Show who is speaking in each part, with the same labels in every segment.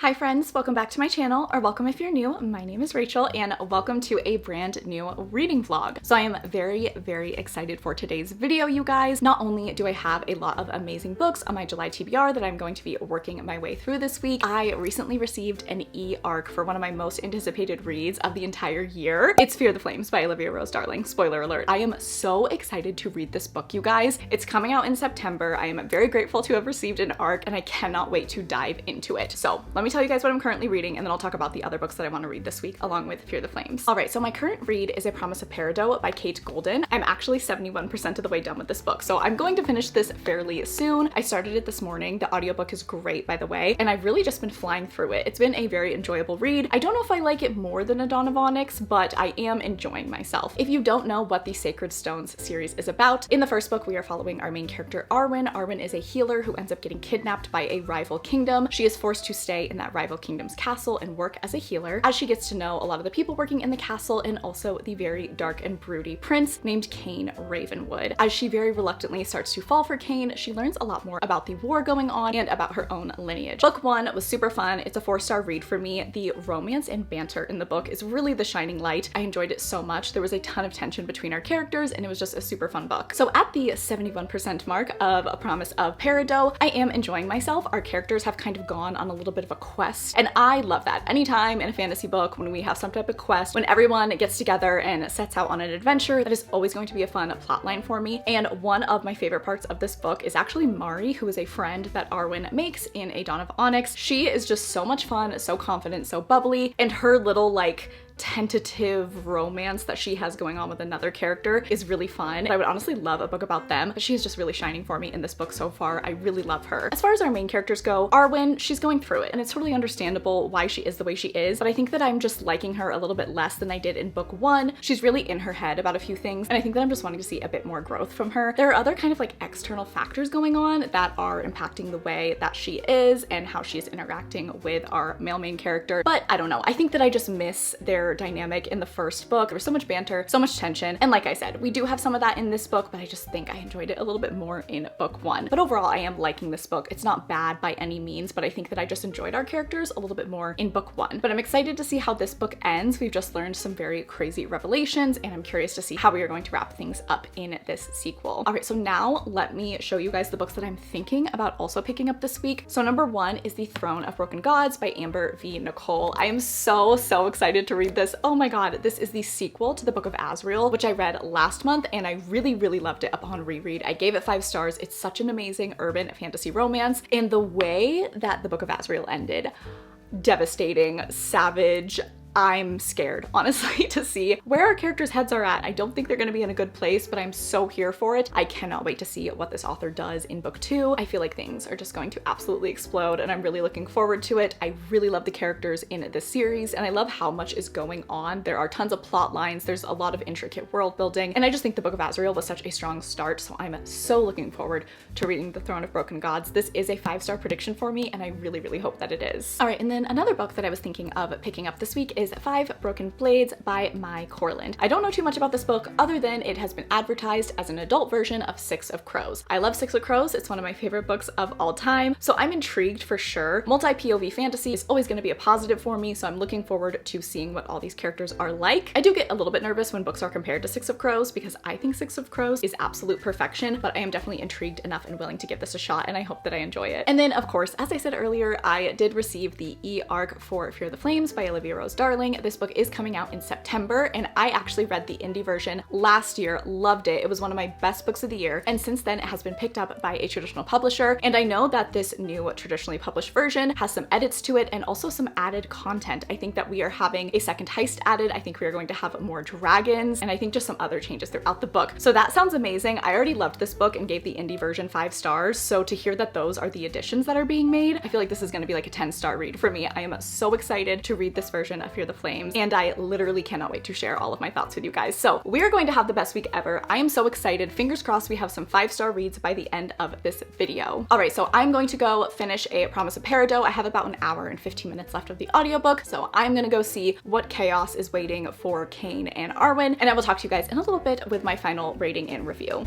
Speaker 1: Hi friends, welcome back to my channel, or welcome if you're new. My name is Rachel and welcome to a brand new reading vlog. So I am very excited for today's video, you guys. Not only do I have a lot of amazing books on my July TBR that I'm going to be working my way through this week, I recently received an e-arc for one of my most anticipated reads of the entire year. It's Fear the Flames by Olivia Rose Darling. Spoiler alert. I am so excited to read this book, you guys. It's coming out in September. I am very grateful to have received an arc and I cannot wait to dive into it. So let me tell you guys what I'm currently reading, and then I'll talk about the other books that I want to read this week along with Fear the Flames. All right, so my current read is A Promise of Peridot by Kate Golden. I'm actually 71% of the way done with this book, so I'm going to finish this fairly soon. I started it this morning. The audiobook is great, by the way, and I've really just been flying through it. It's been a very enjoyable read. I don't know if I like it more than A Dawn of Onyx, but I am enjoying myself. If you don't know what the Sacred Stones series is about, in the first book we are following our main character Arwen. Arwen is a healer who ends up getting kidnapped by a rival kingdom. She is forced to stay in that rival kingdom's castle and work as a healer as she gets to know a lot of the people working in the castle and also the very dark and broody prince named Cain Ravenwood. As she very reluctantly starts to fall for Cain, she learns a lot more about the war going on and about her own lineage. Book one was super fun. It's a 4-star read for me. The romance and banter in the book is really the shining light. I enjoyed it so much. There was a ton of tension between our characters and it was just a super fun book. So at the 71% mark of A Promise of Peridot, I am enjoying myself. Our characters have kind of gone on a little bit of a quest, and I love that. Anytime in a fantasy book when we have some type of quest, when everyone gets together and sets out on an adventure, that is always going to be a fun plot line for me. And one of my favorite parts of this book is actually Mari, who is a friend that Arwen makes in A Dawn of Onyx. She is just so much fun, so confident, so bubbly, and her little tentative romance that she has going on with another character is really fun. I would honestly love a book about them, but she's just really shining for me in this book so far. I really love her. As far as our main characters go, Arwen, she's going through it, and it's totally understandable why she is the way she is, but I think that I'm just liking her a little bit less than I did in book one. She's really in her head about a few things, and I think that I'm just wanting to see a bit more growth from her. There are other kind of external factors going on that are impacting the way that she is and how she is interacting with our male main character, but I don't know. I think that I just miss their dynamic in the first book. There was so much banter, so much tension, and like I said, we do have some of that in this book, but I just think I enjoyed it a little bit more in book one. But overall, I am liking this book. It's not bad by any means, but I think that I just enjoyed our characters a little bit more in book one. But I'm excited to see how this book ends. We've just learned some very crazy revelations, and I'm curious to see how we are going to wrap things up in this sequel. All right, so now let me show you guys the books that I'm thinking about also picking up this week. So number one is The Throne of Broken Gods by Amber V. Nicole. I am so excited to read this. Oh my god, this is the sequel to the Book of Azriel, which I read last month, and I really loved it upon reread. I gave it 5 stars. It's such an amazing urban fantasy romance, and the way that the Book of Azriel ended, devastating, savage. I'm scared, honestly, to see where our characters' heads are at. I don't think they're going to be in a good place, but I'm so here for it. I cannot wait to see what this author does in book 2. I feel like things are just going to absolutely explode, and I'm really looking forward to it. I really love the characters in this series, and I love how much is going on. There are tons of plot lines. There's a lot of intricate world building, and I just think the Book of Azriel was such a strong start, so I'm so looking forward to reading The Throne of Broken Gods. This is a 5-star prediction for me, and I really hope that it is. All right, and then another book that I was thinking of picking up this week is 5 Broken Blades by Mai Corland. I don't know too much about this book other than it has been advertised as an adult version of Six of Crows. I love Six of Crows. It's one of my favorite books of all time, so I'm intrigued for sure. Multi-POV fantasy is always going to be a positive for me, so I'm looking forward to seeing what all these characters are like. I do get a little bit nervous when books are compared to Six of Crows because I think Six of Crows is absolute perfection, but I am definitely intrigued enough and willing to give this a shot, and I hope that I enjoy it. And then, of course, as I said earlier, I did receive the e-arc for Fear the Flames by Olivia Rose Darling. This book is coming out in September, and I actually read the indie version last year, loved it. It was one of my best books of the year, and since then it has been picked up by a traditional publisher, and I know that this new traditionally published version has some edits to it and also some added content. I think that we are having a second heist added. I think we are going to have more dragons, and I think just some other changes throughout the book. So that sounds amazing. I already loved this book and gave the indie version 5 stars, so to hear that those are the additions that are being made, I feel like this is going to be like a 10-star read for me. I am so excited to read this version of Fear the Flames, and I literally cannot wait to share all of my thoughts with you guys. So we are going to have the best week ever. I am so excited. Fingers crossed we have some 5-star reads by the end of this video. All right, so I'm going to go finish A Promise of Peridot. I have about an hour and 15 minutes left of the audiobook, so I'm gonna go see what chaos is waiting for Cain and Arwen, and I will talk to you guys in a little bit with my final rating and review.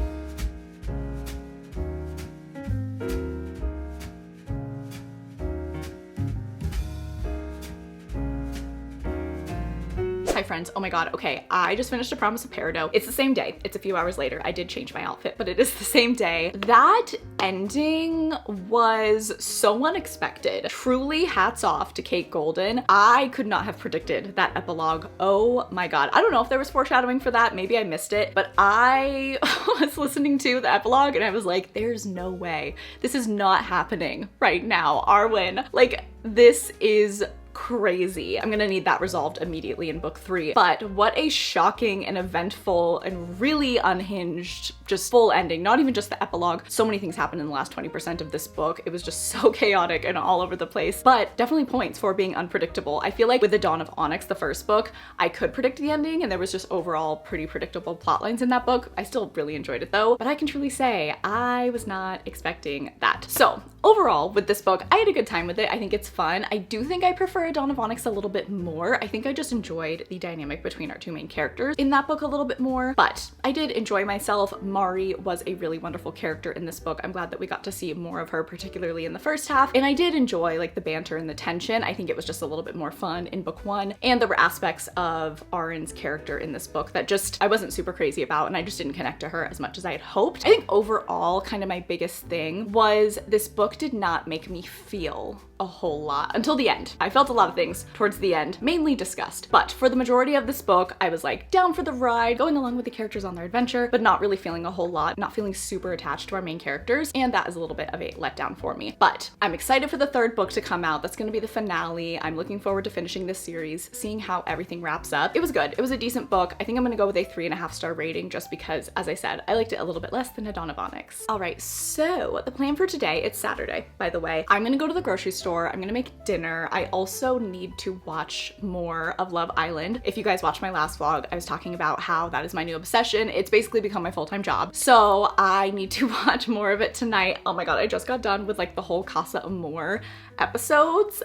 Speaker 1: Hi friends, oh my god, okay, I just finished A Promise of Peridot. It's the same day, it's a few hours later. I did change my outfit, but it is the same day. That ending was so unexpected. Truly hats off to Kate Golden. I could not have predicted that epilogue. Oh my god. I don't know if there was foreshadowing for that, maybe I missed it, but I was listening to the epilogue and I was like, there's no way. This is not happening right now, Arwen. Like, this is crazy. I'm gonna need that resolved immediately in book 3. But what a shocking and eventful and really unhinged, just full ending. Not even just the epilogue. So many things happened in the last 20% of this book. It was just so chaotic and all over the place, but definitely points for being unpredictable. I feel like with The Dawn of Onyx, the first book, I could predict the ending and there was just overall pretty predictable plot lines in that book. I still really enjoyed it though, but I can truly say I was not expecting that. So overall with this book, I had a good time with it. I think it's fun. I do think I prefer Dawn of Onyx a little bit more. I think I just enjoyed the dynamic between our two main characters in that book a little bit more, but I did enjoy myself. Mari was a really wonderful character in this book. I'm glad that we got to see more of her, particularly in the first half, and I did enjoy like the banter and the tension. I think it was just a little bit more fun in book 1, and there were aspects of Arin's character in this book that just I wasn't super crazy about, and I just didn't connect to her as much as I had hoped. I think overall, kind of my biggest thing was this book did not make me feel a whole lot until the end. I felt a lot of things towards the end, mainly disgust. But for the majority of this book, I was like down for the ride, going along with the characters on their adventure, but not really feeling a whole lot, not feeling super attached to our main characters, and that is a little bit of a letdown for me. But I'm excited for the third book to come out. That's gonna be the finale. I'm looking forward to finishing this series, seeing how everything wraps up. It was good. It was a decent book. I think I'm gonna go with a 3.5-star rating just because, as I said, I liked it a little bit less than A Dawn of Onyx. All right, so the plan for today, it's Saturday, by the way. I'm gonna go to the grocery store. I'm gonna make dinner. I also need to watch more of Love Island. If you guys watched my last vlog, I was talking about how that is my new obsession. It's basically become my full-time job. So I need to watch more of it tonight. Oh my god, I just got done with like the whole Casa Amor episodes.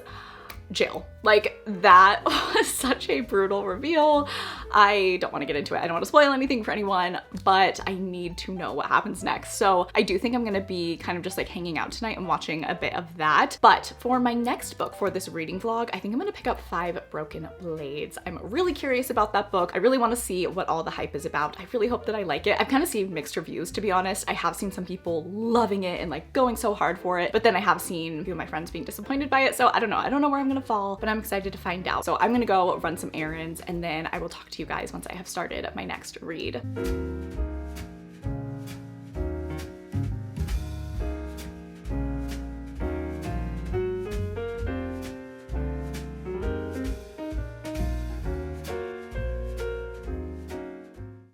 Speaker 1: Jill. Like, that was such a brutal reveal. I don't want to get into it. I don't want to spoil anything for anyone, but I need to know what happens next. So I do think I'm gonna be kind of just like hanging out tonight and watching a bit of that. But for my next book for this reading vlog, I think I'm gonna pick up 5 Broken Blades. I'm really curious about that book. I really want to see what all the hype is about. I really hope that I like it. I've kind of seen mixed reviews, to be honest. I have seen some people loving it and like going so hard for it, but then I have seen a few of my friends being disappointed by it. So I don't know. I don't know where I'm gonna fall, but I'm excited to find out. So I'm gonna go run some errands and then I will talk to you guys once I have started my next read.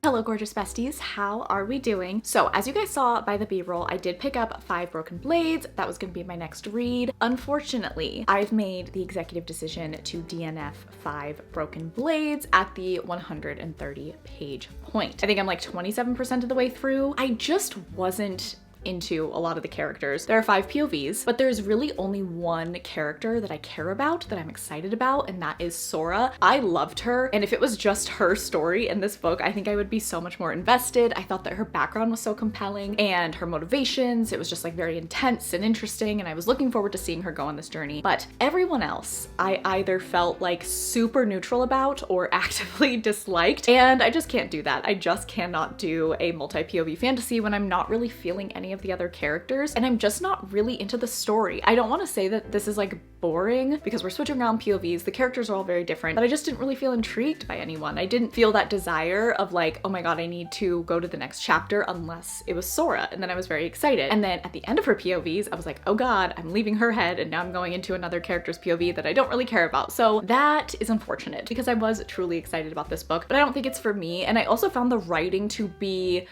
Speaker 1: Hello gorgeous besties, how are we doing? So as you guys saw by the b-roll, I did pick up 5 Broken Blades. That was gonna be my next read. Unfortunately, I've made the executive decision to DNF 5 Broken Blades at the 130 page point. I think I'm like 27% of the way through. I just wasn't into a lot of the characters. There are 5 POVs, but there's really only one character that I care about, that I'm excited about, and that is Sora. I loved her, and if it was just her story in this book, I think I would be so much more invested. I thought that her background was so compelling, and her motivations, it was just like very intense and interesting, and I was looking forward to seeing her go on this journey. But everyone else, I either felt like super neutral about or actively disliked, and I just can't do that. I just cannot do a multi-POV fantasy when I'm not really feeling any of the other characters, and I'm just not really into the story. I don't want to say that this is like boring because we're switching around POVs, the characters are all very different, but I just didn't really feel intrigued by anyone. I didn't feel that desire of like, oh my god, I need to go to the next chapter unless it was Sora, and then I was very excited. And then at the end of her POVs, I was like, oh god, I'm leaving her head and now I'm going into another character's POV that I don't really care about. So that is unfortunate because I was truly excited about this book, but I don't think it's for me. And I also found the writing to be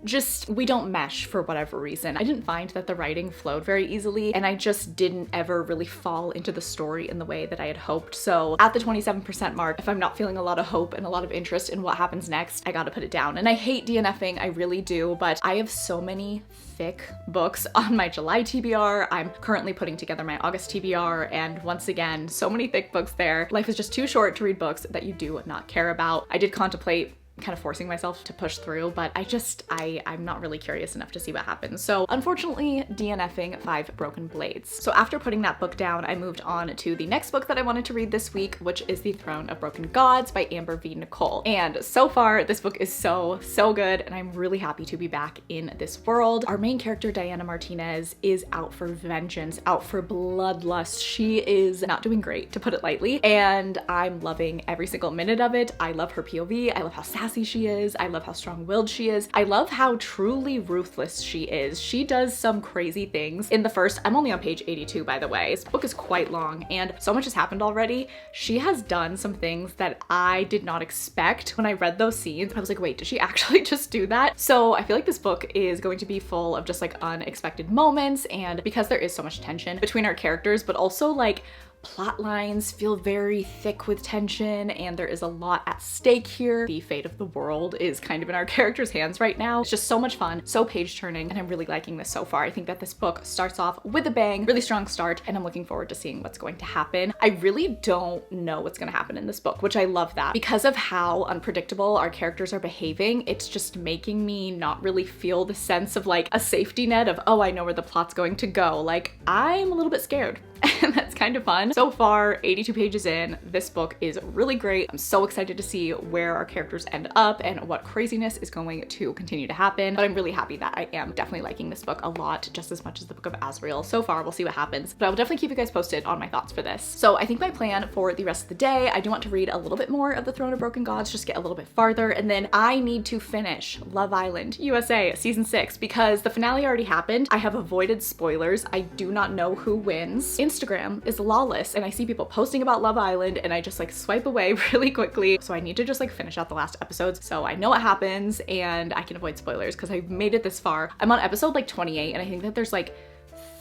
Speaker 1: just, we don't mesh for whatever reason. I didn't find that the writing flowed very easily, and I just didn't ever really fall into the story in the way that I had hoped. So at the 27% mark, if I'm not feeling a lot of hope and a lot of interest in what happens next, I gotta put it down. And I hate DNFing, I really do, but I have so many thick books on my July TBR. I'm currently putting together my August TBR, and once again, so many thick books there. Life is just too short to read books that you do not care about. I did contemplate kind of forcing myself to push through, but I'm not really curious enough to see what happens. So unfortunately, DNFing 5 Broken Blades. So after putting that book down, I moved on to the next book that I wanted to read this week, which is The Throne of Broken Gods by Amber V. Nicole. And so far, this book is so good, and I'm really happy to be back in this world. Our main character, Diana Martinez, is out for vengeance, out for bloodlust. She is not doing great, to put it lightly, and I'm loving every single minute of it. I love her POV. I love how sassy she is. I love how strong-willed she is. I love how truly ruthless she is. She does some crazy things. In the first, I'm only on page 82, by the way. This book is quite long, and so much has happened already. She has done some things that I did not expect. When I read those scenes, I was like, wait, did she actually just do that? So I feel like this book is going to be full of just like unexpected moments, and because there is so much tension between our characters, but also like plot lines feel very thick with tension, and there is a lot at stake here. The fate of the world is kind of in our characters' hands right now. It's just so much fun, so page turning, and I'm really liking this so far. I think that this book starts off with a bang, really strong start, and I'm looking forward to seeing what's going to happen. I really don't know what's going to happen in this book, which I love that. Because of how unpredictable our characters are behaving, it's just making me not really feel the sense of like a safety net of, oh, I know where the plot's going to go. Like, I'm a little bit scared. And that's kind of fun. So far, 82 pages in, this book is really great. I'm so excited to see where our characters end up and what craziness is going to continue to happen. But I'm really happy that I am definitely liking this book a lot, just as much as the Book of Azrael. So far, we'll see what happens. But I will definitely keep you guys posted on my thoughts for this. So I think my plan for the rest of the day, I do want to read a little bit more of The Throne of Broken Gods, just get a little bit farther. And then I need to finish Love Island USA season 6 because the finale already happened. I have avoided spoilers. I do not know who wins. Instagram is lawless, and I see people posting about Love Island and I just like swipe away really quickly. So I need to just like finish out the last episodes so I know what happens and I can avoid spoilers because I've made it this far. I'm on episode like 28, and I think that there's like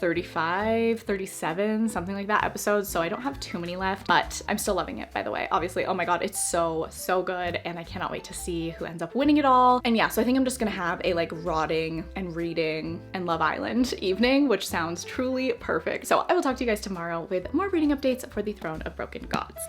Speaker 1: 35, 37, something like that episodes, so I don't have too many left, but I'm still loving it, by the way. Obviously, oh my god, it's so good, and I cannot wait to see who ends up winning it all. And yeah, so I think I'm just gonna have a like rotting and reading and Love Island evening, which sounds truly perfect. So I will talk to you guys tomorrow with more reading updates for The Throne of Broken Gods.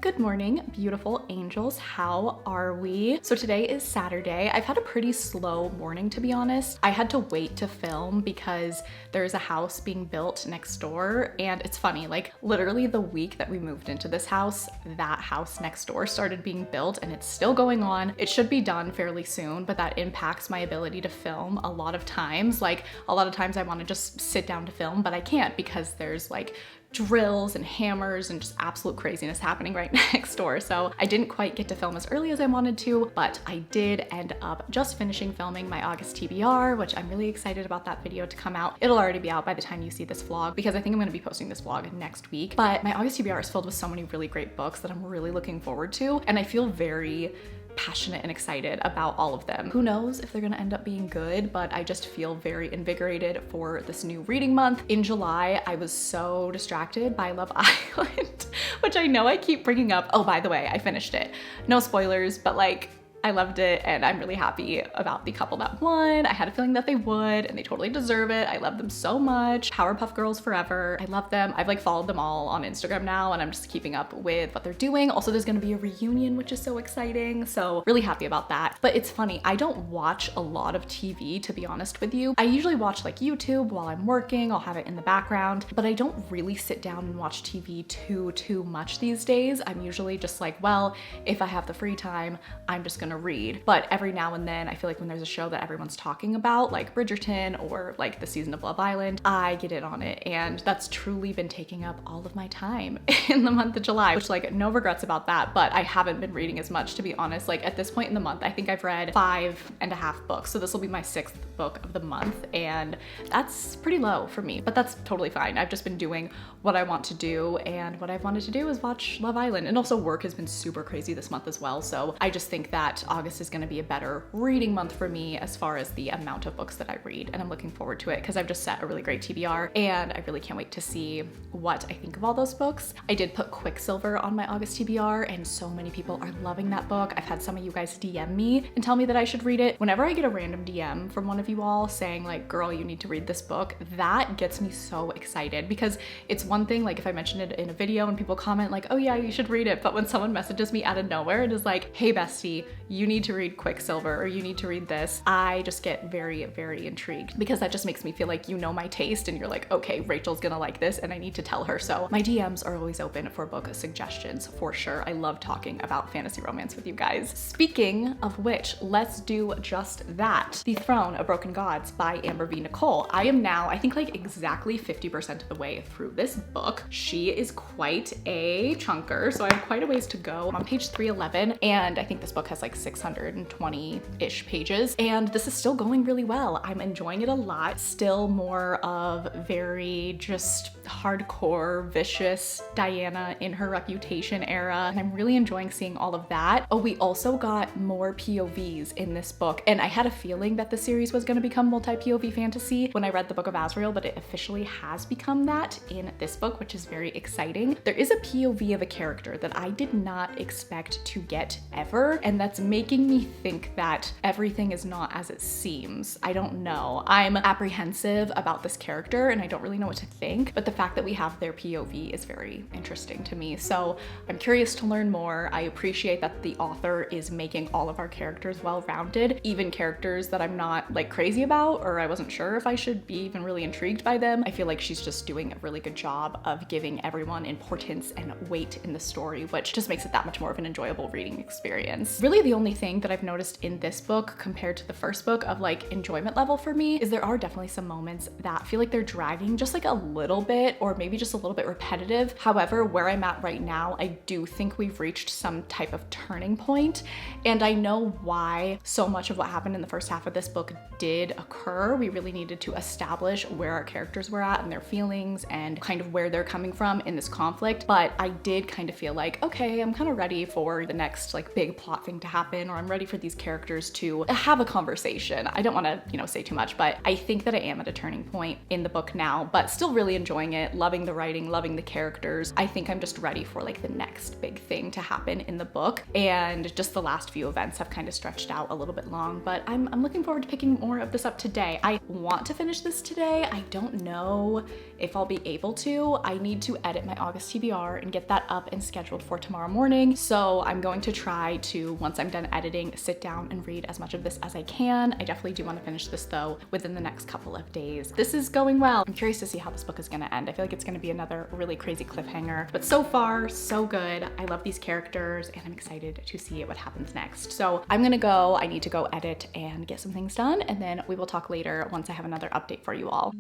Speaker 1: Good morning, beautiful angels. How are we? So today is Saturday. I've had a pretty slow morning, to be honest. I had to wait to film because there's a house being built next door, and it's funny, like literally the week that we moved into this house, that house next door started being built and it's still going on. It should be done fairly soon, but that impacts my ability to film a lot of times. Like a lot of times I want to just sit down to film, but I can't because there's like drills and hammers and just absolute craziness happening right next door. So I didn't quite get to film as early as I wanted to, but I did end up just finishing filming my August TBR, which I'm really excited about that video to come out. It'll already be out by the time you see this vlog because I think I'm going to be posting this vlog next week. But my August TBR is filled with so many really great books that I'm really looking forward to, and I feel very passionate and excited about all of them. Who knows if they're gonna end up being good, but I just feel very invigorated for this new reading month. In July, I was so distracted by Love Island, which I know I keep bringing up. Oh, by the way, I finished it. No spoilers, but like, I loved it, and I'm really happy about the couple that won. I had a feeling that they would, and they totally deserve it. I love them so much. Powerpuff Girls forever. I love them. I've like followed them all on Instagram now, and I'm just keeping up with what they're doing. Also, there's gonna be a reunion, which is so exciting. So really happy about that. But it's funny, I don't watch a lot of TV, to be honest with you. I usually watch like YouTube while I'm working. I'll have it in the background, but I don't really sit down and watch TV too much these days. I'm usually just like, well, if I have the free time, I'm just gonna read. But every now and then I feel like when there's a show that everyone's talking about, like Bridgerton or like the season of Love Island, I get in on it, and that's truly been taking up all of my time in the month of July, which like no regrets about that, but I haven't been reading as much, to be honest. Like at this point in the month, I think I've read 5.5 books, so this will be my 6th book of the month, and that's pretty low for me, but that's totally fine. I've just been doing what I want to do, and what I've wanted to do is watch Love Island, and also work has been super crazy this month as well, so I just think that August is going to be a better reading month for me as far as the amount of books that I read, and I'm looking forward to it because I've just set a really great TBR, and I really can't wait to see what I think of all those books. I did put Quicksilver on my August TBR, and so many people are loving that book. I've had some of you guys DM me and tell me that I should read it. Whenever I get a random DM from one of of you all saying like, girl, you need to read this book, that gets me so excited, because it's one thing like if I mention it in a video and people comment like, oh yeah, you should read it, but when someone messages me out of nowhere and is like, hey bestie, you need to read Quicksilver, or you need to read this, I just get very, very intrigued, because that just makes me feel like you know my taste and you're like, okay, Rachel's gonna like this and I need to tell her. So my DMs are always open for book suggestions for sure. I love talking about fantasy romance with you guys. Speaking of which, let's do just that. The Throne of Broken Gods by Amber V. Nicole. I am now, I think like exactly 50% of the way through this book. She is quite a chunker, so I have quite a ways to go. I'm on page 311, and I think this book has like 620-ish pages, and this is still going really well. I'm enjoying it a lot. Still more of very just hardcore, vicious Diana in her Reputation era, and I'm really enjoying seeing all of that. Oh, we also got more POVs in this book, and I had a feeling that the series was going to become multi-POV fantasy when I read the Book of Azrael, but it officially has become that in this book, which is very exciting. There is a POV of a character that I did not expect to get ever, and that's making me think that everything is not as it seems. I don't know. I'm apprehensive about this character and I don't really know what to think, but the fact that we have their POV is very interesting to me. So I'm curious to learn more. I appreciate that the author is making all of our characters well-rounded, even characters that I'm not like crazy about, or I wasn't sure if I should be even really intrigued by them. I feel like she's just doing a really good job of giving everyone importance and weight in the story, which just makes it that much more of an enjoyable reading experience. Really the only thing that I've noticed in this book compared to the first book of like enjoyment level for me is there are definitely some moments that feel like they're dragging just like a little bit, or maybe just a little bit repetitive. However, where I'm at right now, I do think we've reached some type of turning point, and I know why so much of what happened in the first half of this book did occur. We really needed to establish where our characters were at and their feelings and kind of where they're coming from in this conflict. But I did kind of feel like, okay, I'm kind of ready for the next like big plot thing to happen, or I'm ready for these characters to have a conversation. I don't want to, say too much, but I think that I am at a turning point in the book now, but still really enjoying it, loving the writing, loving the characters. I think I'm just ready for like the next big thing to happen in the book, and just the last few events have kind of stretched out a little bit long, but I'm looking forward to picking more of this up today. I want to finish this today. I don't know if I'll be able to. I need to edit my August TBR and get that up and scheduled for tomorrow morning. So I'm going to try to, once I'm done editing, sit down and read as much of this as I can. I definitely do want to finish this though within the next couple of days. This is going well. I'm curious to see how this book is going to end. I feel like it's going to be another really crazy cliffhanger, but so far so good. I love these characters and I'm excited to see what happens next. So I'm gonna go. I need to go edit and get some things done, and then we will talk later once I have another update for you all.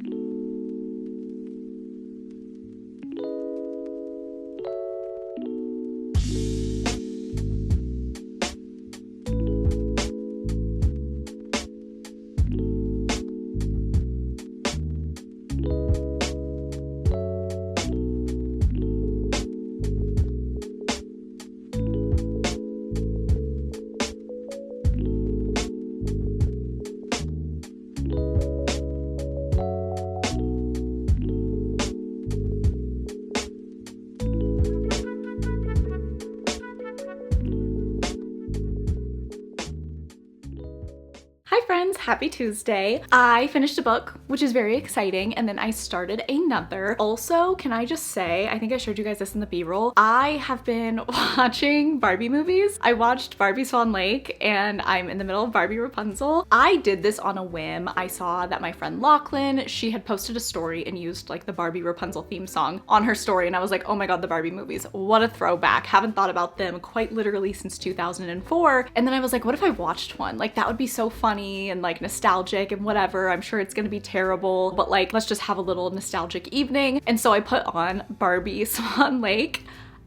Speaker 1: Friends, happy Tuesday. I finished a book, which is very exciting, and then I started another. Also, can I just say, I think I showed you guys this in the B-roll, I have been watching Barbie movies. I watched Barbie Swan Lake and I'm in the middle of Barbie Rapunzel. I did this on a whim. I saw that my friend Lachlan, she had posted a story and used like the Barbie Rapunzel theme song on her story, and I was like, oh my god, the Barbie movies, what a throwback. Haven't thought about them quite literally since 2004. And then I was like, what if I watched one? Like that would be so funny and like nostalgic and whatever. I'm sure it's gonna be terrible, but like let's just have a little nostalgic evening. And so I put on Barbie Swan Lake.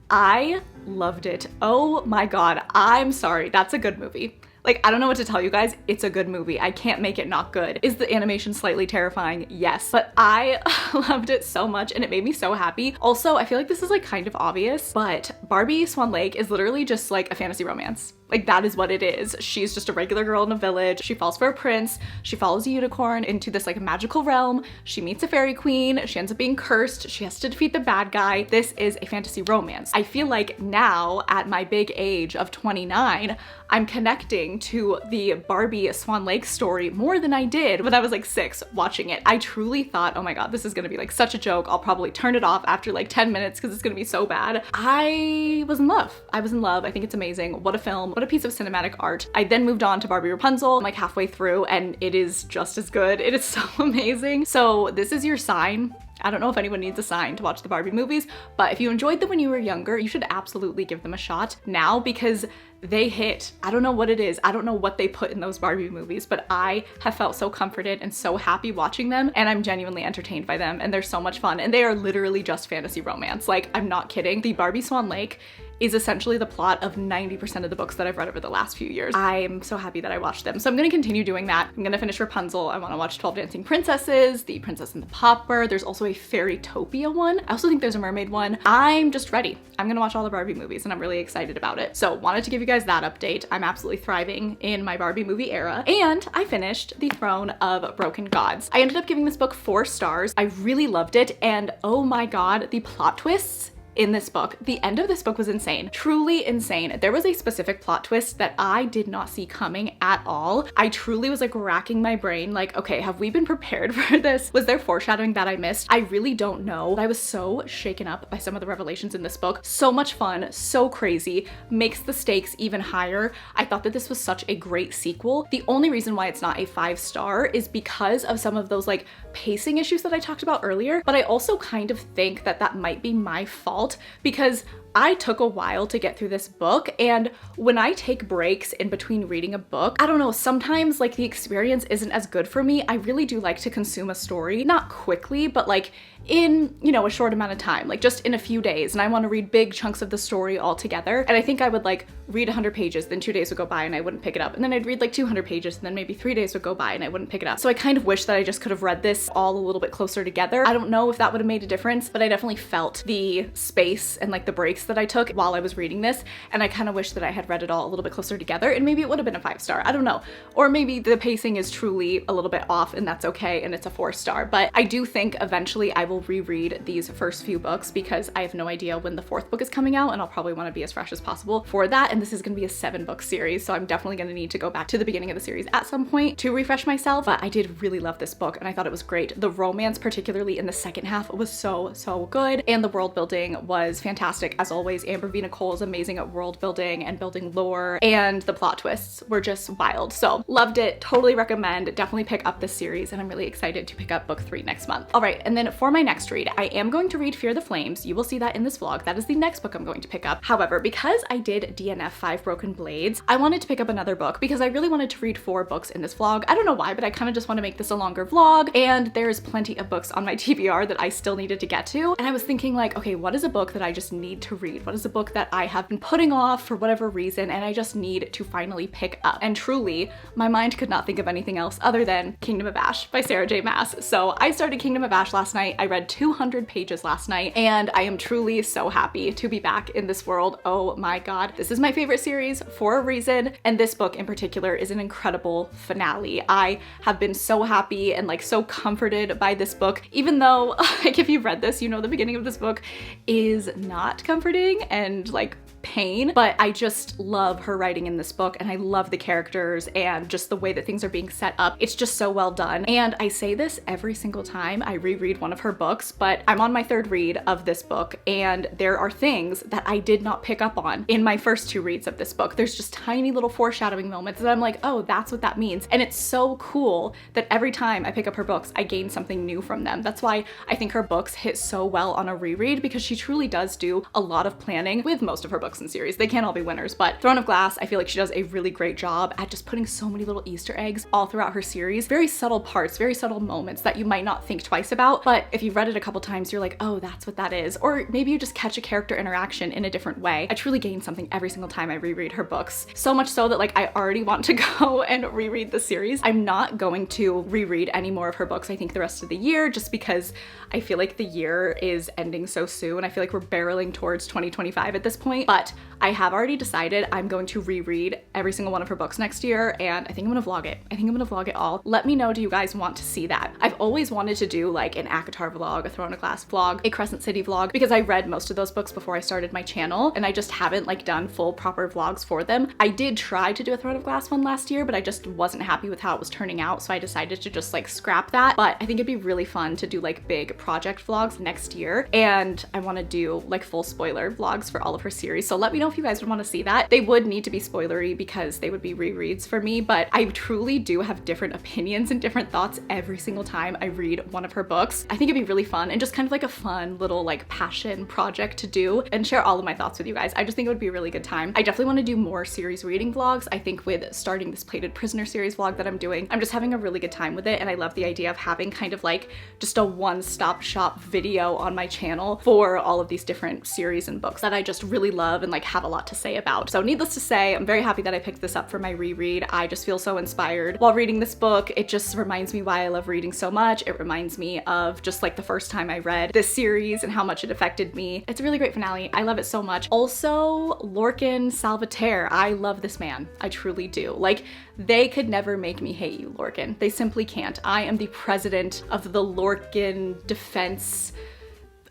Speaker 1: I loved it. Oh my god, I'm sorry, that's a good movie. Like, I don't know what to tell you guys, it's a good movie. I can't make it not good. Is the animation slightly terrifying? Yes, but I loved it so much and it made me so happy. Also, I feel like this is like kind of obvious, but Barbie Swan Lake is literally just like a fantasy romance. Like, that is what it is. She's just a regular girl in a village. She falls for a prince. She follows a unicorn into this like magical realm. She meets a fairy queen. She ends up being cursed. She has to defeat the bad guy. This is a fantasy romance. I feel like now at my big age of 29, I'm connecting to the Barbie Swan Lake story more than I did when I was like 6 watching it. I truly thought, oh my god, this is gonna be like such a joke. I'll probably turn it off after like 10 minutes because it's gonna be so bad. I was in love. I was in love. I think it's amazing. What a film. What a piece of cinematic art. I then moved on to Barbie Rapunzel like halfway through, and it is just as good. It is so amazing. So this is your sign. I don't know if anyone needs a sign to watch the Barbie movies, but if you enjoyed them when you were younger, you should absolutely give them a shot now because they hit. I don't know what it is. I don't know what they put in those Barbie movies, but I have felt so comforted and so happy watching them, and I'm genuinely entertained by them, and they're so much fun, and they are literally just fantasy romance. Like, I'm not kidding. The Barbie Swan Lake is essentially the plot of 90% of the books that I've read over the last few years. I'm so happy that I watched them. So I'm gonna continue doing that. I'm gonna finish Rapunzel. I wanna watch 12 Dancing Princesses, The Princess and the Pauper. There's also a Fairytopia one. I also think there's a mermaid one. I'm just ready. I'm gonna watch all the Barbie movies and I'm really excited about it. So wanted to give you guys that update. I'm absolutely thriving in my Barbie movie era. And I finished The Throne of Broken Gods. I ended up giving this book 4 stars. I really loved it, and oh my god, the plot twists in this book. The end of this book was insane. Truly insane. There was a specific plot twist that I did not see coming at all. I truly was like racking my brain like, okay, have we been prepared for this? Was there foreshadowing that I missed? I really don't know. I was so shaken up by some of the revelations in this book. So much fun, so crazy, makes the stakes even higher. I thought that this was such a great sequel. The only reason why it's not a 5-star is because of some of those like pacing issues that I talked about earlier, but I also kind of think that that might be my fault because I took a while to get through this book, and when I take breaks in between reading a book, I don't know, sometimes like the experience isn't as good for me. I really do like to consume a story, not quickly, but like in, you know, a short amount of time, like just in a few days, and I want to read big chunks of the story all together. And I think I would like read 100 pages, then 2 days would go by and I wouldn't pick it up. And then I'd read like 200 pages and then maybe 3 days would go by and I wouldn't pick it up. So I kind of wish that I just could have read this all a little bit closer together. I don't know if that would have made a difference, but I definitely felt the space and like the breaks that I took while I was reading this. And I kind of wish that I had read it all a little bit closer together, and maybe it would have been a 5-star. I don't know. Or maybe the pacing is truly a little bit off and that's okay and it's a 4-star. But I do think eventually I will reread these first few books because I have no idea when the 4th book is coming out, and I'll probably want to be as fresh as possible for that. And this is going to be a 7-book series, so I'm definitely going to need to go back to the beginning of the series at some point to refresh myself. But I did really love this book and I thought it was great. The romance, particularly in the second half, was so good, and the world building was fantastic as always. Amber V. Nicole is amazing at world building and building lore, and the plot twists were just wild. So loved it, totally recommend. Definitely pick up this series, and I'm really excited to pick up book 3 next month. All right, and then for my next read, I am going to read Fear the Flames. You will see that in this vlog. That is the next book I'm going to pick up. However, because I did DNF 5 Broken Blades, I wanted to pick up another book because I really wanted to read 4 books in this vlog. I don't know why, but I kind of just want to make this a longer vlog, and there's plenty of books on my TBR that I still needed to get to. And I was thinking like, okay, what is a book that I just need to read? What is a book that I have been putting off for whatever reason and I just need to finally pick up? And truly, my mind could not think of anything else other than Kingdom of Ash by Sarah J Maas. So I started Kingdom of Ash last night. I read 200 pages last night, and I am truly so happy to be back in this world. Oh my god, this is my favorite series for a reason, and this book in particular is an incredible finale. I have been so happy and like so comforted by this book, even though like if you've read this, you know the beginning of this book is not comforting and like pain, but I just love her writing in this book, and I love the characters and just the way that things are being set up. It's just so well done. And I say this every single time I reread one of her books, but I'm on my 3rd read of this book, and there are things that I did not pick up on in my first 2 reads of this book. There's just tiny little foreshadowing moments that I'm like, oh, that's what that means. And it's so cool that every time I pick up her books, I gain something new from them. That's why I think her books hit so well on a reread, because she truly does do a lot of planning with most of her books and series. They can't all be winners, but Throne of Glass, I feel like she does a really great job at just putting so many little Easter eggs all throughout her series. Very subtle parts, very subtle moments that you might not think twice about, but if you've read it a couple times, you're like, oh, that's what that is. Or maybe you just catch a character interaction in a different way. I truly gain something every single time I reread her books. So much so that like I already want to go and reread the series. I'm not going to reread any more of her books, I think, the rest of the year, just because I feel like the year is ending so soon. I feel like we're barreling towards 2025 at this point, but but I have already decided I'm going to reread every single one of her books next year, and I think I'm gonna vlog it. I think I'm gonna vlog it all. Let me know, do you guys want to see that? I've always wanted to do like an ACOTAR vlog, a Throne of Glass vlog, a Crescent City vlog, because I read most of those books before I started my channel, and I just haven't like done full proper vlogs for them. I did try to do a Throne of Glass one last year, but I just wasn't happy with how it was turning out, so I decided to just like scrap that. But I think it'd be really fun to do like big project vlogs next year, and I want to do like full spoiler vlogs for all of her series. So let me know if you guys would want to see that. They would need to be spoilery because they would be rereads for me, but I truly do have different opinions and different thoughts every single time I read one of her books. I think it'd be really fun and just kind of like a fun little like passion project to do and share all of my thoughts with you guys. I just think it would be a really good time. I definitely want to do more series reading vlogs. I think with starting this Plated Prisoner series vlog that I'm doing, I'm just having a really good time with it, and I love the idea of having kind of like just a one-stop shop video on my channel for all of these different series and books that I just really love and like have a lot to say about. So needless to say, I'm very happy that I picked this up for my reread. I just feel so inspired while reading this book. It just reminds me why I love reading so much. It reminds me of just like the first time I read this series and how much it affected me. It's a really great finale. I love it so much. Also, Lorcan Salvatore. I love this man. I truly do. Like, they could never make me hate you, Lorcan. They simply can't. I am the president of the Lorcan Defense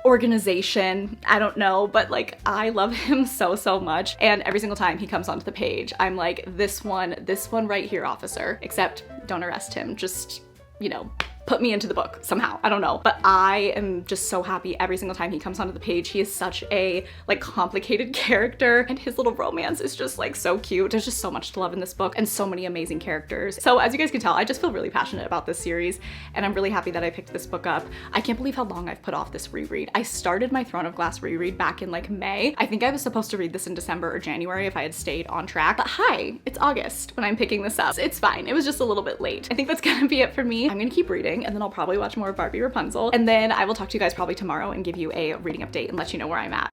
Speaker 1: organization. I don't know, but like I love him so much, and every single time he comes onto the page I'm like, this one right here, officer. Except don't arrest him, just, you know, put me into the book somehow. I don't know. But I am just so happy every single time he comes onto the page. He is such a like complicated character, and his little romance is just like so cute. There's just so much to love in this book and so many amazing characters. So as you guys can tell, I just feel really passionate about this series, and I'm really happy that I picked this book up. I can't believe how long I've put off this reread. I started my Throne of Glass reread back in like May. I think I was supposed to read this in December or January if I had stayed on track. But hi, it's August when I'm picking this up. It's fine. It was just a little bit late. I think that's gonna be it for me. I'm gonna keep reading, and then I'll probably watch more of Barbie Rapunzel, and then I will talk to you guys probably tomorrow and give you a reading update and let you know where I'm at.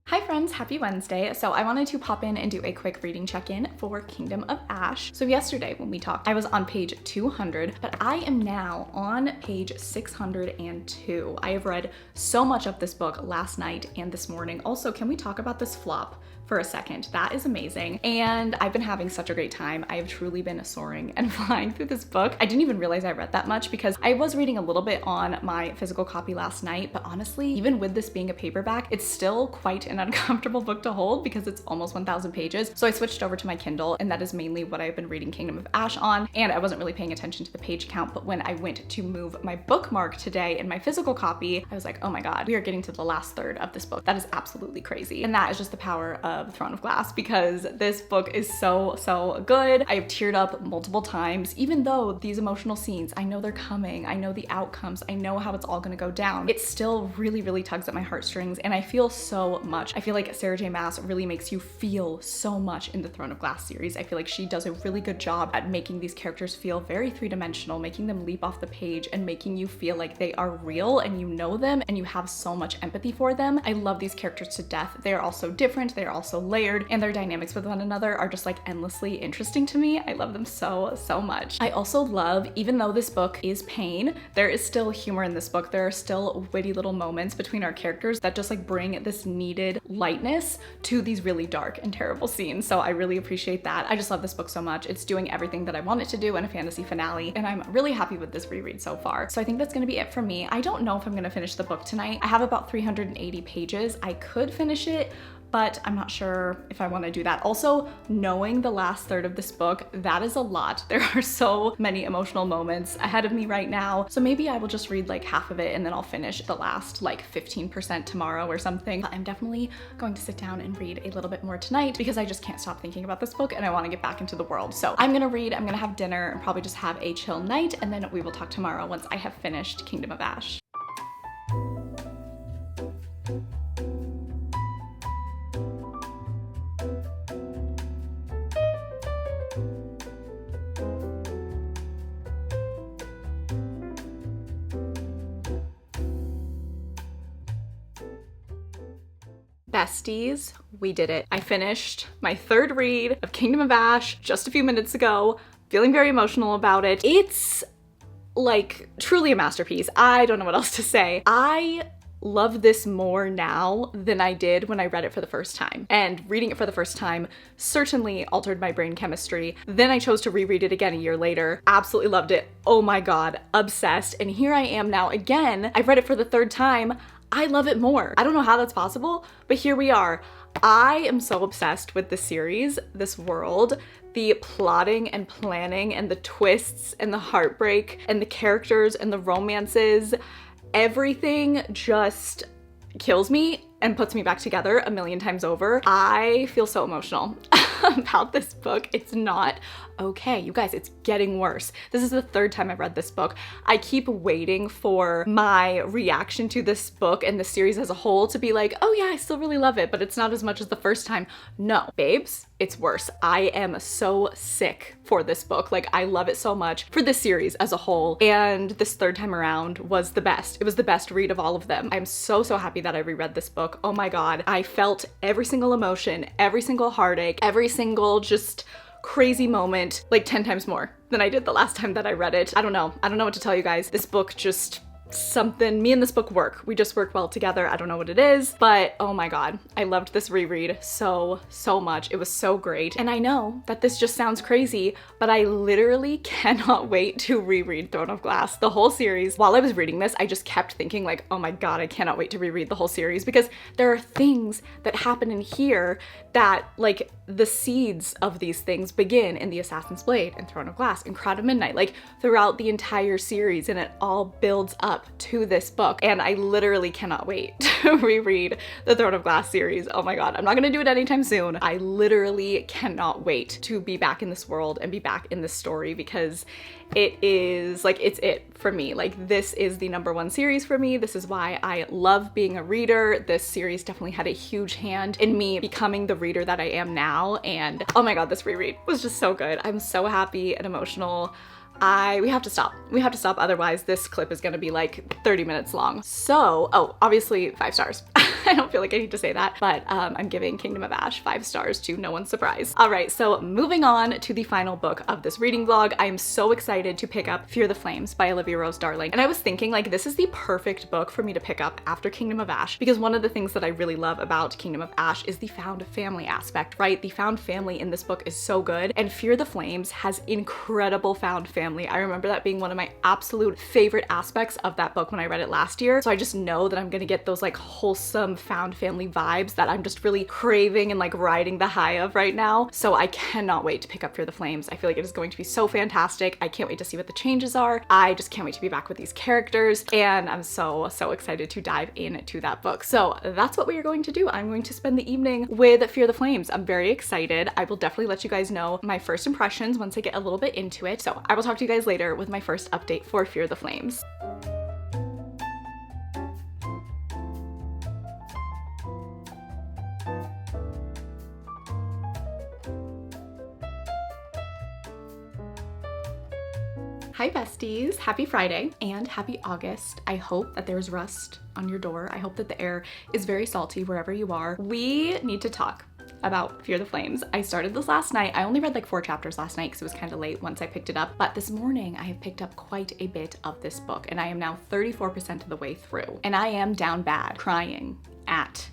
Speaker 1: Hi friends, happy Wednesday. So I wanted to pop in and do a quick reading check-in for Kingdom of Ash. So yesterday when we talked, I was on page 200, but I am now on page 602. I have read so much of this book last night and this morning. Also, can we talk about this flop for a second? That is amazing. And I've been having such a great time. I have truly been soaring and flying through this book. I didn't even realize I read that much because I was reading a little bit on my physical copy last night, but honestly, even with this being a paperback, it's still quite an uncomfortable book to hold because it's almost 1,000 pages. So I switched over to my Kindle, and that is mainly what I've been reading Kingdom of Ash on, and I wasn't really paying attention to the page count, but when I went to move my bookmark today in my physical copy, I was like, oh my god, we are getting to the last third of this book. That is absolutely crazy. And that is just the power of Throne of Glass, because this book is so good. I have teared up multiple times, even though these emotional scenes, I know they're coming, I know the outcomes, I know how it's all gonna go down. It still really tugs at my heartstrings, and I feel so much. I feel like Sarah J Maas really makes you feel so much in the Throne of Glass series. I feel like she does a really good job at making these characters feel very three-dimensional, making them leap off the page and making you feel like they are real and you know them and you have so much empathy for them. I love these characters to death. They are all so different, they are all so layered, and their dynamics with one another are just like endlessly interesting to me. I love them so much. I also love, even though this book is pain, there is still humor in this book. There are still witty little moments between our characters that just like bring this needed lightness to these really dark and terrible scenes. So I really appreciate that. I just love this book so much. It's doing everything that I want it to do in a fantasy finale, and I'm really happy with this reread so far. So I think that's gonna be it for me. I don't know if I'm gonna finish the book tonight. I have about 380 pages. I could finish it, but I'm not sure if I want to do that. Also, knowing the last third of this book, that is a lot. There are so many emotional moments ahead of me right now. So maybe I will just read like half of it and then I'll finish the last like 15% tomorrow or something. But I'm definitely going to sit down and read a little bit more tonight because I just can't stop thinking about this book and I want to get back into the world. So I'm gonna read, I'm gonna have dinner and probably just have a chill night, and then we will talk tomorrow once I have finished Kingdom of Ash. Besties, we did it. I finished my third read of Kingdom of Ash just a few minutes ago, feeling very emotional about it. It's like truly a masterpiece. I don't know what else to say. I love this more now than I did when I read it for the first time. And reading it for the first time certainly altered my brain chemistry. Then I chose to reread it again a year later. Absolutely loved it. Oh my God, obsessed. And here I am now again. I've read it for the third time. I love it more. I don't know how that's possible, but here we are. I am so obsessed with this series, this world, the plotting and planning and the twists and the heartbreak and the characters and the romances. Everything just kills me and puts me back together a million times over. I feel so emotional about this book. It's not okay. You guys, it's getting worse. This is the third time I've read this book. I keep waiting for my reaction to this book and the series as a whole to be like, oh yeah, I still really love it, but it's not as much as the first time. No, babes, it's worse. I am so sick for this book. Like, I love it so much for this series as a whole. And this third time around was the best. It was the best read of all of them. I'm so happy that I reread this book. Oh my God. I felt every single emotion, every single heartache, every single just crazy moment like 10 times more than I did the last time that I read it. I don't know what to tell you guys. This book just me and this book work. We just work well together. I don't know what it is, but oh my God, I loved this reread so much. It was so great. And I know that this just sounds crazy, but I literally cannot wait to reread Throne of Glass, the whole series. While I was reading this, I just kept thinking like, oh my God, I cannot wait to reread the whole series, because there are things that happen in here that, like, the seeds of these things begin in The Assassin's Blade and Throne of Glass and Crown of Midnight, like throughout the entire series, and it all builds up to this book. And I literally cannot wait to reread the Throne of Glass series. Oh my God, I'm not gonna do it anytime soon. I literally cannot wait to be back in this world and be back in this story, because it is like, it's it for me. Like, this is the #1 series for me. This is why I love being a reader. This series definitely had a huge hand in me becoming the reader that I am now. And oh my God, this reread was just so good. I'm so happy and emotional. We have to stop. Otherwise this clip is gonna be like 30 minutes long. So, oh, obviously 5 stars. I don't feel like I need to say that, but I'm giving Kingdom of Ash 5 stars to no one's surprise. All right, so moving on to the final book of this reading vlog, I am so excited to pick up Fear the Flames by Olivia Rose Darling. And I was thinking, like, this is the perfect book for me to pick up after Kingdom of Ash, because one of the things that I really love about Kingdom of Ash is the found family aspect, right? The found family in this book is so good, and Fear the Flames has incredible found family. I remember that being one of my absolute favorite aspects of that book when I read it last year. So I just know that I'm gonna get those like wholesome found family vibes that I'm just really craving and like riding the high of right now. So I cannot wait to pick up Fear the Flames. I feel like it is going to be so fantastic. I can't wait to see what the changes are. I just can't wait to be back with these characters, and I'm so excited to dive into that book. So that's what we are going to do. I'm going to spend the evening with Fear the Flames. I'm very excited. I will definitely let you guys know my first impressions once I get a little bit into it. So I will talk to you guys later with my first update for Fear the Flames. Hi besties, happy Friday and happy August. I hope that there's rust on your door. I hope that the air is very salty wherever you are. We need to talk about Fear the Flames. I started this last night. I only read like 4 chapters last night because it was kind of late once I picked it up. But this morning I have picked up quite a bit of this book, and I am now 34% of the way through. And I am down bad, crying at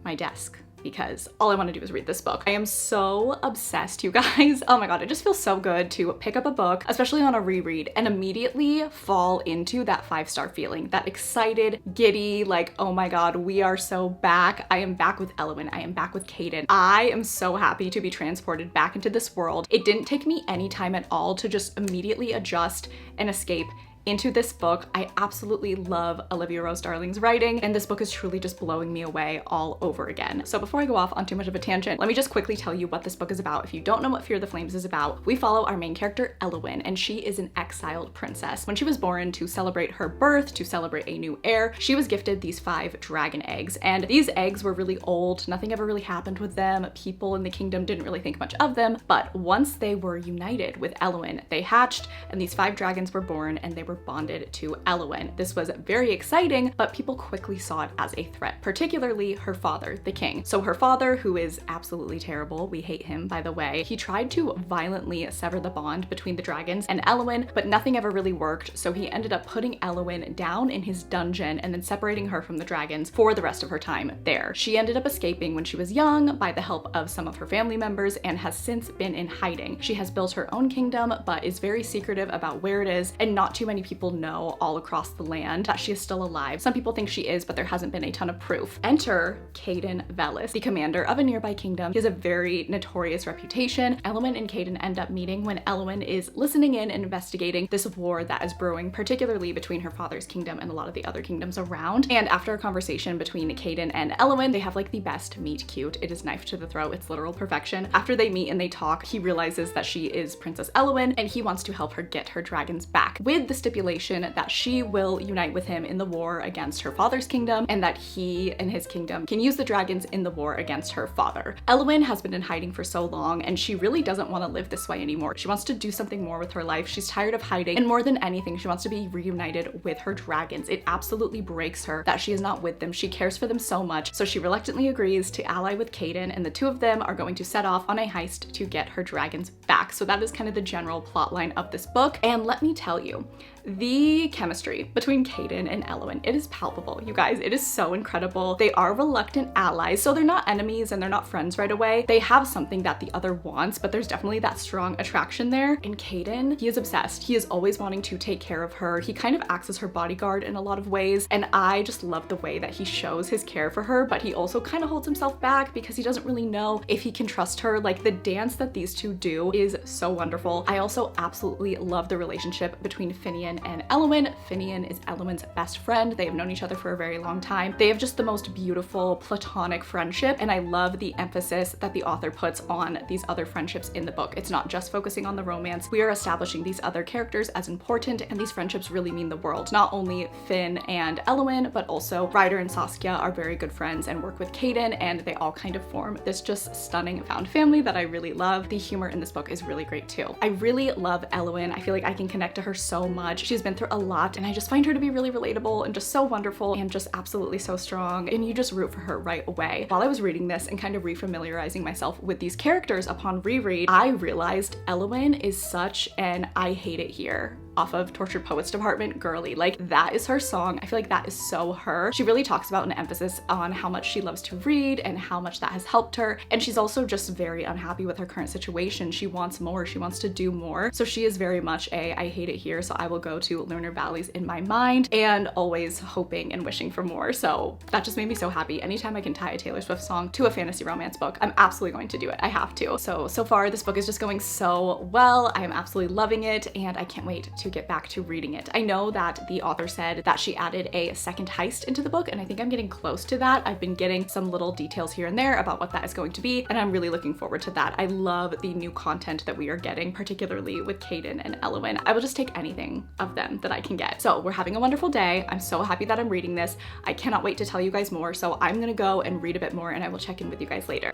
Speaker 1: my desk, because all I want to do is read this book. I am so obsessed, you guys. Oh my God, it just feels so good to pick up a book, especially on a reread, and immediately fall into that 5-star feeling, that excited, giddy, like, oh my God, we are so back. I am back with Eowyn. I am back with Caden. I am so happy to be transported back into this world. It didn't take me any time at all to just immediately adjust and escape into this book. I absolutely love Olivia Rose Darling's writing, and this book is truly just blowing me away all over again. So before I go off on too much of a tangent, let me just quickly tell you what this book is about. If you don't know what Fear the Flames is about, we follow our main character, Eowyn, and she is an exiled princess. When she was born, to celebrate her birth, to celebrate a new heir, she was gifted these 5 dragon eggs, and these eggs were really old. Nothing ever really happened with them. People in the kingdom didn't really think much of them, but once they were united with Eowyn, they hatched, and these 5 dragons were born, and they were were bonded to Eowyn. This was very exciting, but people quickly saw it as a threat, particularly her father, the king. So her father, who is absolutely terrible, we hate him by the way, he tried to violently sever the bond between the dragons and Eowyn, but nothing ever really worked, so he ended up putting Eowyn down in his dungeon and then separating her from the dragons for the rest of her time there. She ended up escaping when she was young by the help of some of her family members and has since been in hiding. She has built her own kingdom, but is very secretive about where it is, and not too many people know all across the land that she is still alive. Some people think she is, but there hasn't been a ton of proof. Enter Cayden Velis, the commander of a nearby kingdom. He has a very notorious reputation. Eowyn and Cayden end up meeting when Eowyn is listening in and investigating this war that is brewing, particularly between her father's kingdom and a lot of the other kingdoms around. And after a conversation between Cayden and Eowyn, they have like the best meet cute. It is knife to the throat, it's literal perfection. After they meet and they talk, he realizes that she is Princess Eowyn and he wants to help her get her dragons back, with the stipulation that she will unite with him in the war against her father's kingdom and that he and his kingdom can use the dragons in the war against her father. Eowyn has been in hiding for so long and she really doesn't want to live this way anymore. She wants to do something more with her life. She's tired of hiding, and more than anything, she wants to be reunited with her dragons. It absolutely breaks her that she is not with them. She cares for them so much, so she reluctantly agrees to ally with Cayden, and the two of them are going to set off on a heist to get her dragons back. So that is kind of the general plot line of this book, and let me tell you, the chemistry between Cayden and Eowyn, it is palpable, you guys. It is so incredible. They are reluctant allies, so they're not enemies and they're not friends right away. They have something that the other wants, but there's definitely that strong attraction there. And Cayden, he is obsessed. He is always wanting to take care of her. He kind of acts as her bodyguard in a lot of ways, and I just love the way that he shows his care for her, but he also kind of holds himself back because he doesn't really know if he can trust her. Like, the dance that these two do is so wonderful. I also absolutely love the relationship between Finian and Eowyn. Finian is Eowyn's best friend. They have known each other for a very long time. They have just the most beautiful platonic friendship, and I love the emphasis that the author puts on these other friendships in the book. It's not just focusing on the romance. We are establishing these other characters as important, and these friendships really mean the world. Not only Finn and Eowyn, but also Ryder and Saskia are very good friends and work with Cayden, and they all kind of form this just stunning found family that I really love. The humor in this book is really great too. I really love Eowyn. I feel like I can connect to her so much. She's been through a lot, and I just find her to be really relatable and just so wonderful and just absolutely so strong, and you just root for her right away. While I was reading this and kind of refamiliarizing myself with these characters upon reread, I realized Eowyn is such an I hate it here off of Tortured Poets Department girly. Like, that is her song. I feel like that is so her. She really talks about an emphasis on how much she loves to read and how much that has helped her, and she's also just very unhappy with her current situation. She wants more, she wants to do more, so she is very much a I hate it here, so I will go to lunar valleys in my mind, and always hoping and wishing for more. So that just made me so happy. Anytime I can tie a Taylor Swift song to a fantasy romance book, I'm absolutely going to do it. I have to. So far this book is just going so well. I am absolutely loving it, and I can't wait to get back to reading it. I know that the author said that she added a second heist into the book, and I think I'm getting close to that. I've been getting some little details here and there about what that is going to be, and I'm really looking forward to that. I love the new content that we are getting, particularly with Cayden and Eowyn. I will just take anything of them that I can get. So we're having a wonderful day. I'm so happy that I'm reading this. I cannot wait to tell you guys more, so I'm gonna go and read a bit more, and I will check in with you guys later.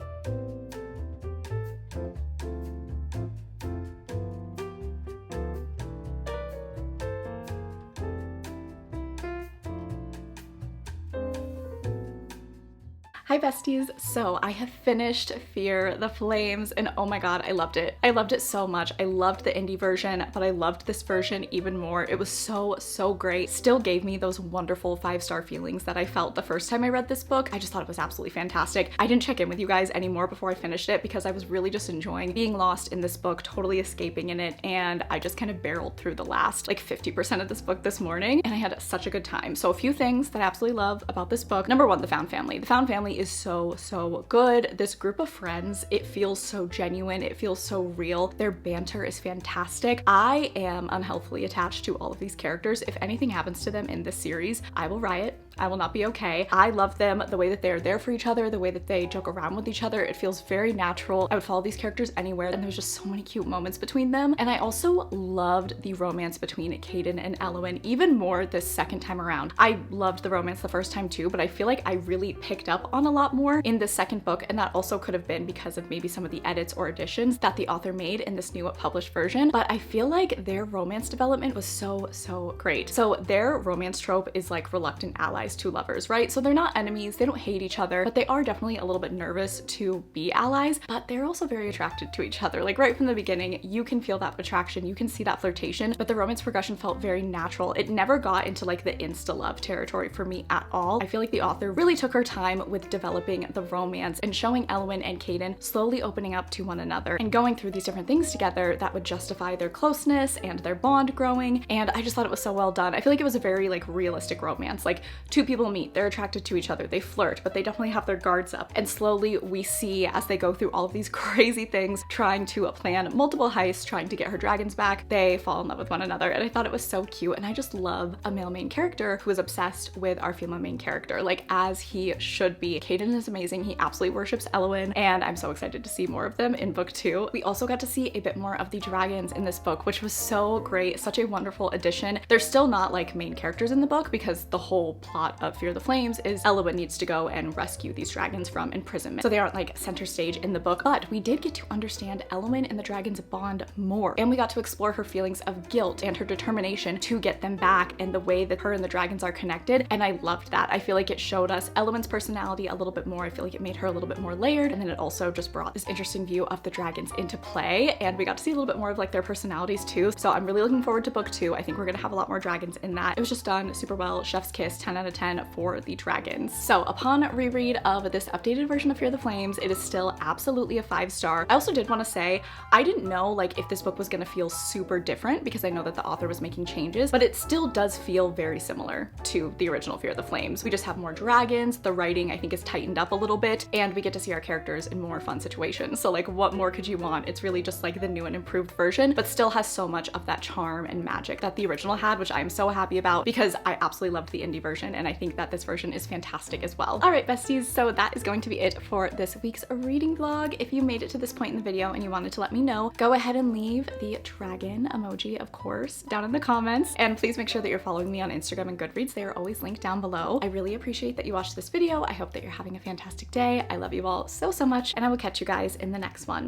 Speaker 1: Hi besties, so I have finished Fear the Flames, and oh my god, I loved it. I loved it so much. I loved the indie version, but I loved this version even more. It was so great. Still gave me those wonderful 5-star feelings that I felt the first time I read this book. I just thought it was absolutely fantastic. I didn't check in with you guys anymore before I finished it because I was really just enjoying being lost in this book, totally escaping in it, and I just kind of barreled through the last like 50% of this book this morning, and I had such a good time. So a few things that I absolutely love about this book. Number one, the found family. The found family is so good. This group of friends, it feels so genuine, it feels so real. Their banter is fantastic. I am unhealthily attached to all of these characters. If anything happens to them in this series, I will riot. I will not be okay. I love them, the way that they're there for each other, the way that they joke around with each other. It feels very natural. I would follow these characters anywhere, and there's just so many cute moments between them. And I also loved the romance between Cayden and Eowyn even more this second time around. I loved the romance the first time too, but I feel like I really picked up on on a lot more in the second book, and that also could have been because of maybe some of the edits or additions that the author made in this new published version, but I feel like their romance development was so great. So their romance trope is like reluctant allies to lovers, right? So they're not enemies, they don't hate each other, but they are definitely a little bit nervous to be allies, but they're also very attracted to each other. Like right from the beginning, you can feel that attraction, you can see that flirtation, but the romance progression felt very natural. It never got into like the insta-love territory for me at all. I feel like the author really took her time with developing the romance and showing Elwyn and Caden slowly opening up to one another and going through these different things together that would justify their closeness and their bond growing, and I just thought it was so well done. I feel like it was a very like realistic romance. Like two people meet, they're attracted to each other, they flirt, but they definitely have their guards up, and slowly we see as they go through all of these crazy things, trying to plan multiple heists, trying to get her dragons back, they fall in love with one another, and I thought it was so cute. And I just love a male main character who is obsessed with our female main character, like as he should be. Caden is amazing, he absolutely worships Elwyn, and I'm so excited to see more of them in book 2. We also got to see a bit more of the dragons in this book, which was so great, such a wonderful addition. They're still not like main characters in the book because the whole plot of Fear the Flames is Elwyn needs to go and rescue these dragons from imprisonment. So they aren't like center stage in the book, but we did get to understand Elwyn and the dragons bond more, and we got to explore her feelings of guilt and her determination to get them back and the way that her and the dragons are connected, and I loved that. I feel like it showed us Elwyn's personality a little bit more. I feel like it made her a little bit more layered, and then it also just brought this interesting view of the dragons into play, and we got to see a little bit more of like their personalities too. So I'm really looking forward to book 2. I think we're gonna have a lot more dragons in that. It was just done super well. Chef's kiss, 10 out of 10 for the dragons. So upon reread of this updated version of Fear the Flames, it is still absolutely a 5-star. I also did want to say, I didn't know like if this book was gonna feel super different because I know that the author was making changes, but it still does feel very similar to the original Fear the Flames. We just have more dragons, the writing I think is tightened up a little bit, and we get to see our characters in more fun situations. So like what more could you want? It's really just like the new and improved version, but still has so much of that charm and magic that the original had, which I'm so happy about because I absolutely loved the indie version, and I think that this version is fantastic as well. All right, besties, so that is going to be it for this week's reading vlog. If you made it to this point in the video and you wanted to let me know, go ahead and leave the dragon emoji, of course, down in the comments, and please make sure that you're following me on Instagram and Goodreads. They are always linked down below. I really appreciate that you watched this video. I hope that you're having a fantastic day. I love you all so much, and I will catch you guys in the next one.